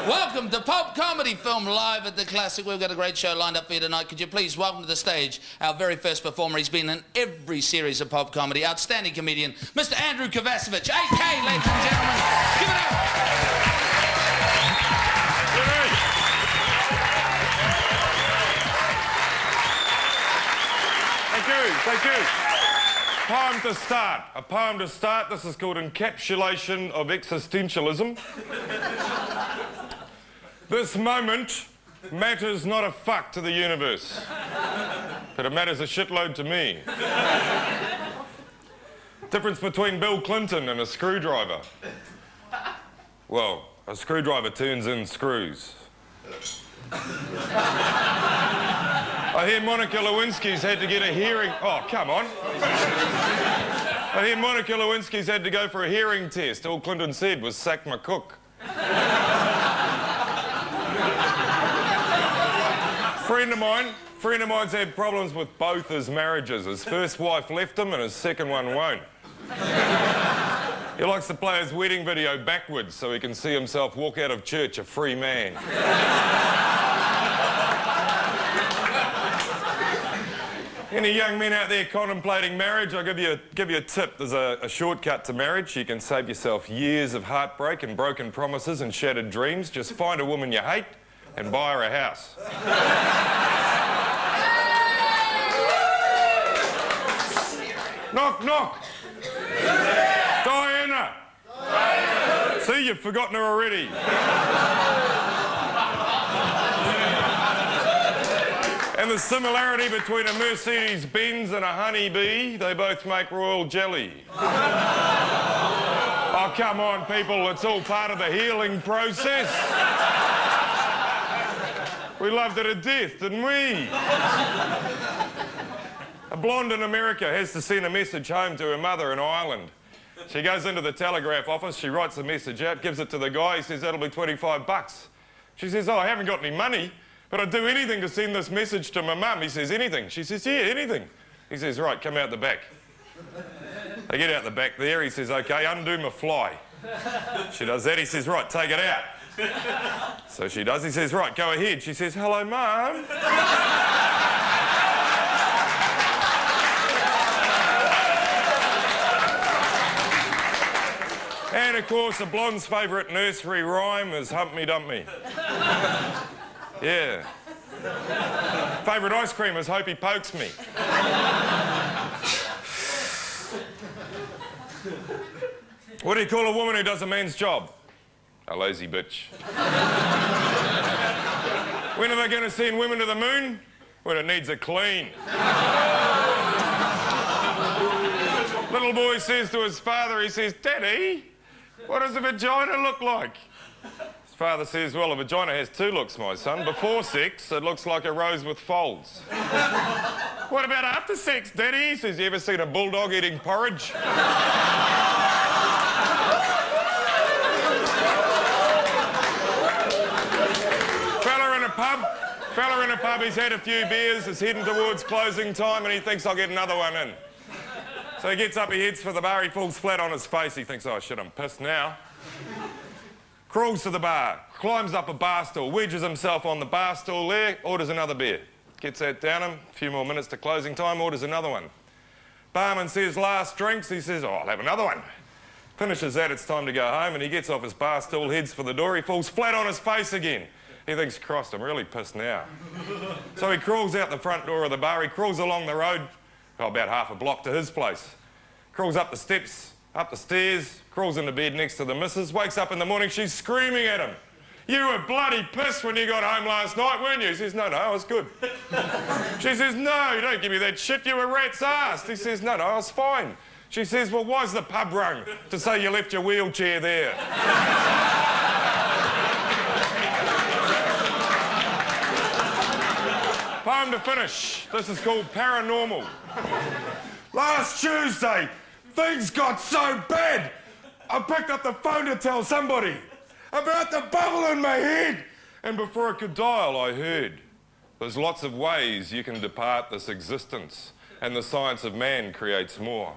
Welcome to Pulp Comedy Film live at the Classic. We've got a great show lined up for you tonight. Could you please welcome to the stage our very first performer. He's been in every series of Pulp Comedy. Outstanding comedian, Mr. Andrew Kovacevich. AK, ladies and gentlemen. Give it up. Thank you. Poem to start. A poem to start. This is called Encapsulation of Existentialism. This moment matters not a fuck to the universe, but it matters a shitload to me. Difference between Bill Clinton and a screwdriver. Well, a screwdriver turns in screws. I hear Monica Lewinsky's had to get a hearing... Oh, come on. I hear Monica Lewinsky's had to go for a hearing test. All Clinton said was, sack my cook. Friend of mine's had problems with both his marriages. His first wife left him and his second one won't. He likes to play his wedding video backwards so he can see himself walk out of church a free man. Any young men out there contemplating marriage, I'll give you a tip. There's a shortcut to marriage. You can save yourself years of heartbreak and broken promises and shattered dreams. Just find a woman you hate and buy her a house. Knock, knock. Diana. See, you've forgotten her already. And the similarity between a Mercedes-Benz and a honeybee, they both make royal jelly. Oh, come on, people, it's all part of the healing process. We loved it to death, didn't we? A blonde in America has to send a message home to her mother in Ireland. She goes into the telegraph office, she writes the message out, gives it to the guy, he says, that'll be $25. She says, oh, I haven't got any money. But I'd do anything to send this message to my mum. He says, anything? She says, yeah, anything. He says, right, come out the back. They get out the back there. He says, OK, undo my fly. She does that. He says, right, take it out. So she does. He says, right, go ahead. She says, hello, Mum. And, of course, a blonde's favourite nursery rhyme is Hump Me Dump Me. Yeah. Favourite ice cream is Hope He Pokes Me. What do you call a woman who does a man's job? A lazy bitch. When are they going to send women to the moon? When it needs a clean. Little boy says to his father, he says, Daddy, what does a vagina look like? Father says, well, a vagina has two looks, my son. Before sex, it looks like a rose with folds. What about after sex, Daddy? He says, you ever seen a bulldog eating porridge? Fella in a pub, he's had a few beers, is heading towards closing time, and he thinks, I'll get another one in. So he gets up, he heads for the bar, he falls flat on his face. He thinks, oh, shit, I'm pissed now. Crawls to the bar, climbs up a bar stool, wedges himself on the bar stool there, orders another beer. Gets that down him, a few more minutes to closing time, orders another one. Barman says, last drinks, he says, oh, I'll have another one. Finishes that, it's time to go home, and he gets off his bar stool, heads for the door, he falls flat on his face again. He thinks, Christ, I'm really pissed now. So he crawls out the front door of the bar, he crawls along the road, about half a block to his place. Crawls up the steps, up the stairs, crawls into bed next to the missus, wakes up in the morning, she's screaming at him. You were bloody pissed when you got home last night, weren't you? He says, no, I was good. She says, no, don't give me that shit, you were rat's ass. He says, no, I was fine. She says, well, why's the pub rung to say you left your wheelchair there? Poem to finish. This is called Paranormal. Last Tuesday, things got so bad, I picked up the phone to tell somebody about the bubble in my head. And before I could dial, I heard, there's lots of ways you can depart this existence. and the science of man creates more.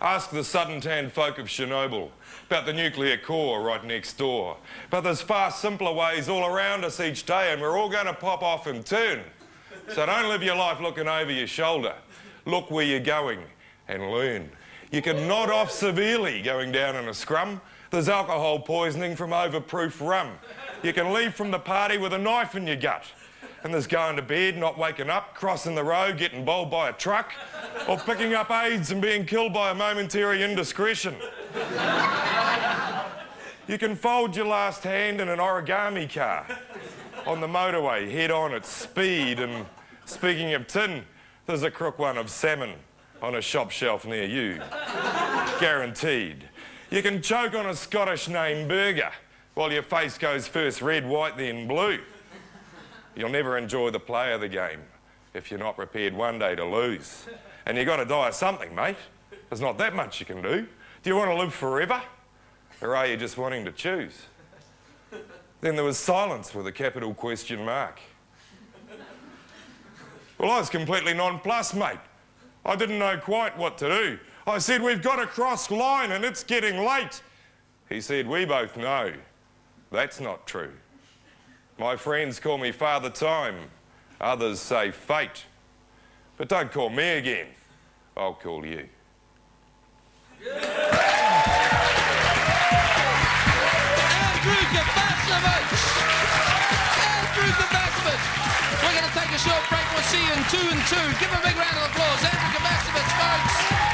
Ask the sudden-tanned folk of Chernobyl about the nuclear core right next door. But there's far simpler ways all around us each day, and we're all going to pop off in turn. So don't live your life looking over your shoulder. Look where you're going and learn. You can nod off severely going down in a scrum. There's alcohol poisoning from overproof rum. You can leave from the party with a knife in your gut. And there's going to bed, not waking up, crossing the road, getting bowled by a truck, or picking up AIDS and being killed by a momentary indiscretion. You can fold your last hand in an origami car on the motorway, head on at speed. And speaking of tin, there's a crook one of salmon on a shop shelf near you. Guaranteed. You can choke on a Scottish name burger while your face goes first red, white, then blue. You'll never enjoy the play of the game if you're not prepared one day to lose. And you've got to die of something, mate. There's not that much you can do. Do you want to live forever? Or are you just wanting to choose? Then there was silence with a capital question mark. Well, I was completely nonplussed, mate. I didn't know quite what to do. I said, we've got to cross line and it's getting late. He said, we both know that's not true. My friends call me Father Time. Others say fate. But don't call me again. I'll call you. Andrew Kovacevich! Andrew Kovacevich! We're going to take a short break. We'll see you in 2 and 2. Give him a big round of applause. Andrew Kovacevich, folks.